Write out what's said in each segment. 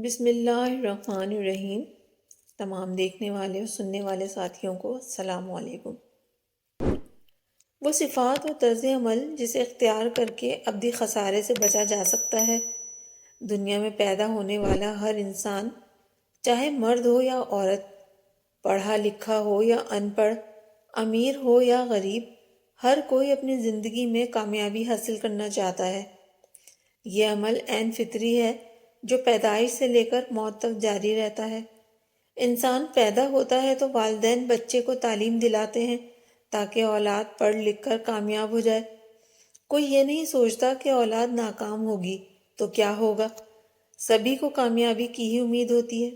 بسم اللہ الرحمن الرحیم۔ تمام دیکھنے والے اور سننے والے ساتھیوں کو السلام علیکم۔ وہ صفات اور طرز عمل جسے اختیار کر کے ابدی خسارے سے بچا جا سکتا ہے۔ دنیا میں پیدا ہونے والا ہر انسان، چاہے مرد ہو یا عورت، پڑھا لکھا ہو یا ان پڑھ، امیر ہو یا غریب، ہر کوئی اپنی زندگی میں کامیابی حاصل کرنا چاہتا ہے۔ یہ عمل عین فطری ہے جو پیدائش سے لے کر موت تک جاری رہتا ہے۔ انسان پیدا ہوتا ہے تو والدین بچے کو تعلیم دلاتے ہیں تاکہ اولاد پڑھ لکھ کر کامیاب ہو جائے۔ کوئی یہ نہیں سوچتا کہ اولاد ناکام ہوگی تو کیا ہوگا۔ سبھی کو کامیابی کی ہی امید ہوتی ہے۔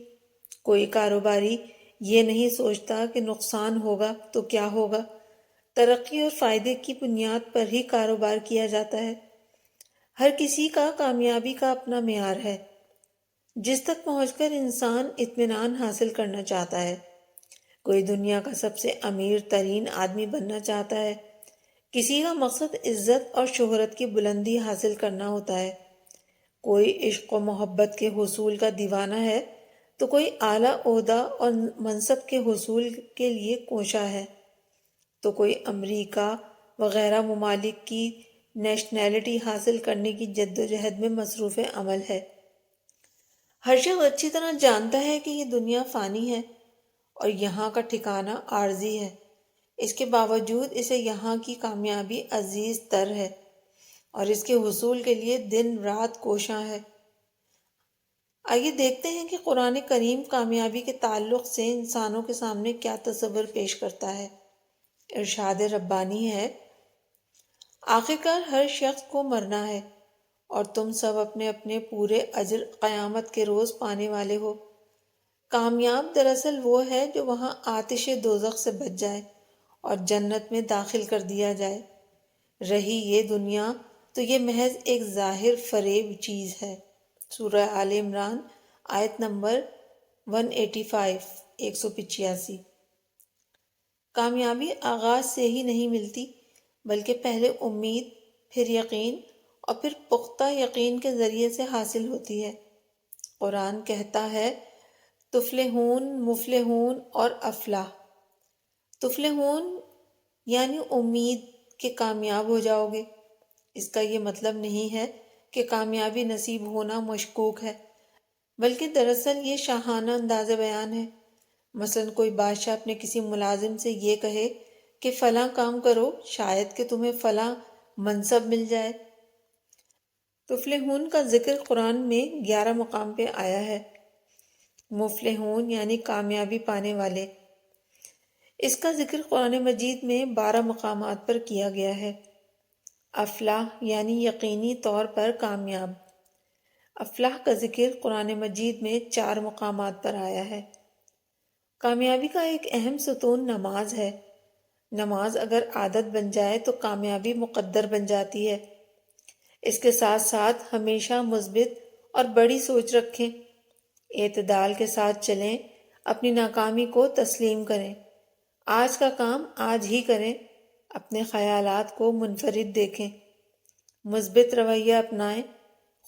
کوئی کاروباری یہ نہیں سوچتا کہ نقصان ہوگا تو کیا ہوگا۔ ترقی اور فائدے کی بنیاد پر ہی کاروبار کیا جاتا ہے۔ ہر کسی کا کامیابی کا اپنا معیار ہے جس تک پہنچ کر انسان اطمینان حاصل کرنا چاہتا ہے۔ کوئی دنیا کا سب سے امیر ترین آدمی بننا چاہتا ہے، کسی کا مقصد عزت اور شہرت کی بلندی حاصل کرنا ہوتا ہے، کوئی عشق و محبت کے حصول کا دیوانہ ہے تو کوئی اعلیٰ عہدہ اور منصب کے حصول کے لیے کوشاں ہے، تو کوئی امریکہ وغیرہ ممالک کی نیشنلٹی حاصل کرنے کی جدوجہد میں مصروف عمل ہے۔ ہر شخص اچھی طرح جانتا ہے کہ یہ دنیا فانی ہے اور یہاں کا ٹھکانہ عارضی ہے۔ اس کے باوجود اسے یہاں کی کامیابی عزیز تر ہے اور اس کے حصول کے لیے دن رات کوشاں ہے۔ آئیے دیکھتے ہیں کہ قرآن کریم کامیابی کے تعلق سے انسانوں کے سامنے کیا تصور پیش کرتا ہے۔ ارشاد ربانی ہے، آخرکار ہر شخص کو مرنا ہے اور تم سب اپنے اپنے پورے اجر قیامت کے روز پانے والے ہو۔ کامیاب دراصل وہ ہے جو وہاں آتش دوزخ سے بچ جائے اور جنت میں داخل کر دیا جائے۔ رہی یہ دنیا تو یہ محض ایک ظاہر فریب چیز ہے۔ سورہ آل عمران آیت نمبر 185۔ کامیابی آغاز سے ہی نہیں ملتی بلکہ پہلے امید، پھر یقین اور پھر پختہ یقین کے ذریعے سے حاصل ہوتی ہے۔ قرآن کہتا ہے، تفلحون، مفلحون اور افلاح۔ تفلحون یعنی امید کہ کامیاب ہو جاؤ گے۔ اس کا یہ مطلب نہیں ہے کہ کامیابی نصیب ہونا مشکوک ہے، بلکہ دراصل یہ شاہانہ انداز بیان ہے۔ مثلا کوئی بادشاہ اپنے کسی ملازم سے یہ کہے کہ فلاں کام کرو، شاید کہ تمہیں فلاں منصب مل جائے۔ تفلحون کا ذکر قرآن میں 11 مقام پہ آیا ہے۔ مفلحون یعنی کامیابی پانے والے، اس کا ذکر قرآن مجید میں 12 مقامات پر کیا گیا ہے۔ افلاح یعنی یقینی طور پر کامیاب، افلاح کا ذکر قرآن مجید میں 4 مقامات پر آیا ہے۔ کامیابی کا ایک اہم ستون نماز ہے۔ نماز اگر عادت بن جائے تو کامیابی مقدر بن جاتی ہے۔ اس کے ساتھ ساتھ ہمیشہ مثبت اور بڑی سوچ رکھیں، اعتدال کے ساتھ چلیں، اپنی ناکامی کو تسلیم کریں، آج کا کام آج ہی کریں، اپنے خیالات کو منفرد دیکھیں، مثبت رویہ اپنائیں،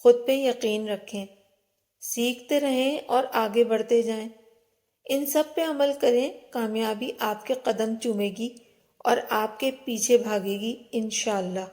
خود پہ یقین رکھیں، سیکھتے رہیں اور آگے بڑھتے جائیں۔ ان سب پہ عمل کریں، کامیابی آپ کے قدم چومے گی اور آپ کے پیچھے بھاگے گی انشاءاللہ۔